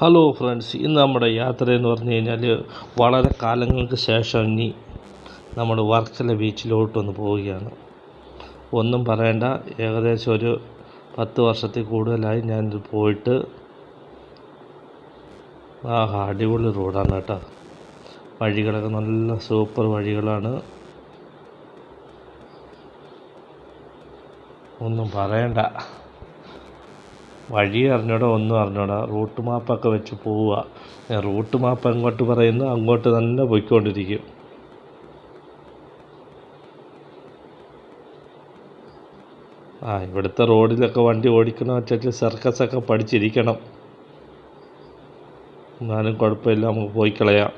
Hello friends, ഇന്ന് നമ്മുടെ യാത്രയെന്ന് പറഞ്ഞു കഴിഞ്ഞാൽ വളരെ കാലങ്ങൾക്ക് ശേഷം ഇനി നമ്മൾ വർക്കല ബീച്ചിലോട്ടൊന്ന് പോവുകയാണ്. ഒന്നും പറയണ്ട, ഏകദേശം ഒരു 10 വർഷത്തിൽ കൂടുതലായി ഞാനിത് പോയിട്ട്. അടിപൊളി റോഡാണ് കേട്ടോ. വഴികളൊക്കെ നല്ല സൂപ്പർ വഴികളാണ്, ഒന്നും പറയണ്ട. വഴി അറിഞ്ഞൂടാ, ഒന്നും അറിഞ്ഞൂടാ. റൂട്ട് മാപ്പൊക്കെ വെച്ച് പോവുക. റൂട്ട് മാപ്പ് എങ്ങോട്ട് പറയുന്നു അങ്ങോട്ട് തന്നെ പോയിക്കൊണ്ടിരിക്കും. ഇവിടുത്തെ റോഡിലൊക്കെ വണ്ടി ഓടിക്കണം വെച്ചാൽ സർക്കസൊക്കെ പഠിച്ചിരിക്കണം. എന്നാലും കുഴപ്പമില്ല, നമുക്ക് പോയി കളയാം.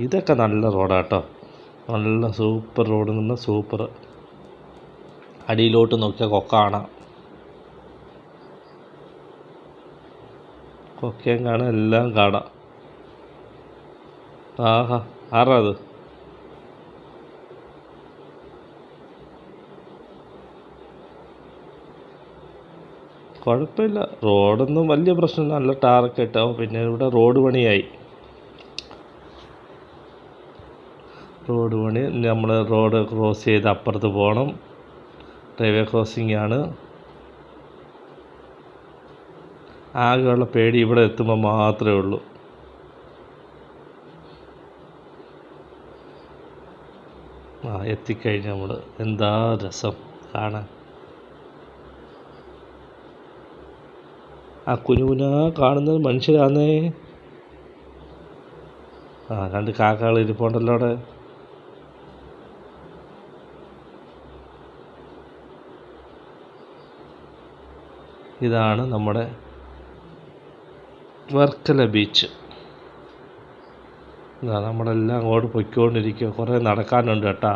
ഇതൊക്കെ നല്ല റോഡാട്ടോ, നല്ല സൂപ്പർ റോഡ് നിന്ന് സൂപ്പർ. അടിയിലോട്ട് നോക്കിയാൽ കൊക്ക കാണാം, കൊക്കയും കാണാം, എല്ലാം കാണാം. ആരാ അത്? കുഴപ്പമില്ല, റോഡൊന്നും വലിയ പ്രശ്നമില്ല, നല്ല ടാറൊക്കെ ഇട്ടാവും. പിന്നെ ഇവിടെ റോഡ് പണി, നമ്മൾ റോഡ് ക്രോസ് ചെയ്ത് അപ്പുറത്ത് പോകണം. റെയിൽവേ ക്രോസിംഗ് ആണ്. ആകെയുള്ള പേടി ഇവിടെ എത്തുമ്പോൾ മാത്രമേ ഉള്ളൂ. എത്തിക്കഴിഞ്ഞ് നമ്മൾ എന്താ രസം കാണാൻ. കുനുകുന കാണുന്നത് മനുഷ്യരാന്നേ. രണ്ട് കാക്കകൾ ഇരിപ്പുണ്ടല്ലോ അവിടെ. ഇതാണ് നമ്മുടെ വർക്കല ബീച്ച്. നമ്മളെല്ലാം അങ്ങോട്ട് പൊയ്ക്കൊണ്ടിരിക്കുക. കുറേ നടക്കാനുണ്ട് കേട്ടാ.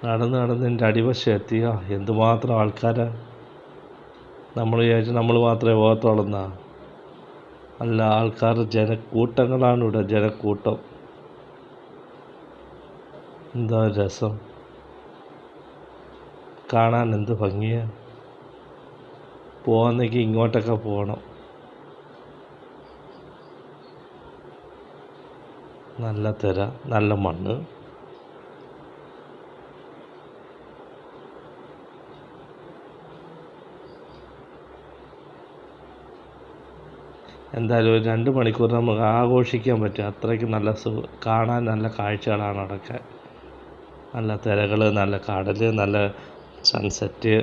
നടന്ന് എൻ്റെ അടിവശം എത്തിയ എന്തുമാത്രം ആൾക്കാരാ. നമ്മൾ വിചാരിച്ചു നമ്മൾ മാത്രമേ പോകത്തുള്ളൂന്നാ. അല്ല, ആൾക്കാർ ജനക്കൂട്ടങ്ങളാണ് ഇവിടെ, ജനക്കൂട്ടം. എന്താ രസം കാണാൻ, എന്ത് ഭംഗിയാ. പോകുന്നെങ്കിൽ ഇങ്ങോട്ടൊക്കെ പോകണം. നല്ല തിര, നല്ല മണ്ണ്. എന്തായാലും ഒരു 2 മണിക്കൂർ നമുക്ക് ആഘോഷിക്കാൻ പറ്റും. അത്രയ്ക്ക് നല്ല കാണാൻ നല്ല കാഴ്ചകളാണ് അവിടെയൊക്കെ. നല്ല തിരകൾ, നല്ല കടൽ, നല്ല സൺസെറ്റ്.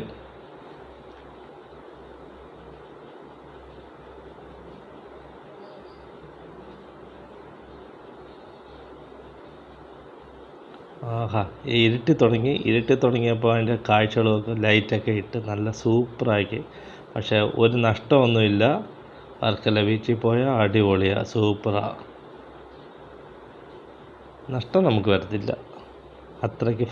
ഇരുട്ടി തുടങ്ങിയപ്പോൾ അതിൻ്റെ കാഴ്ചകളൊക്കെ ലൈറ്റൊക്കെ ഇട്ട് നല്ല സൂപ്പറാക്കി. പക്ഷേ ഒരു നഷ്ടമൊന്നുമില്ല. വർക്കല ബീച്ചിൽ പോയാൽ അടിപൊളിയാണ്, സൂപ്പറാണ്. നഷ്ടം നമുക്ക് വരത്തില്ല, അത്രയ്ക്ക്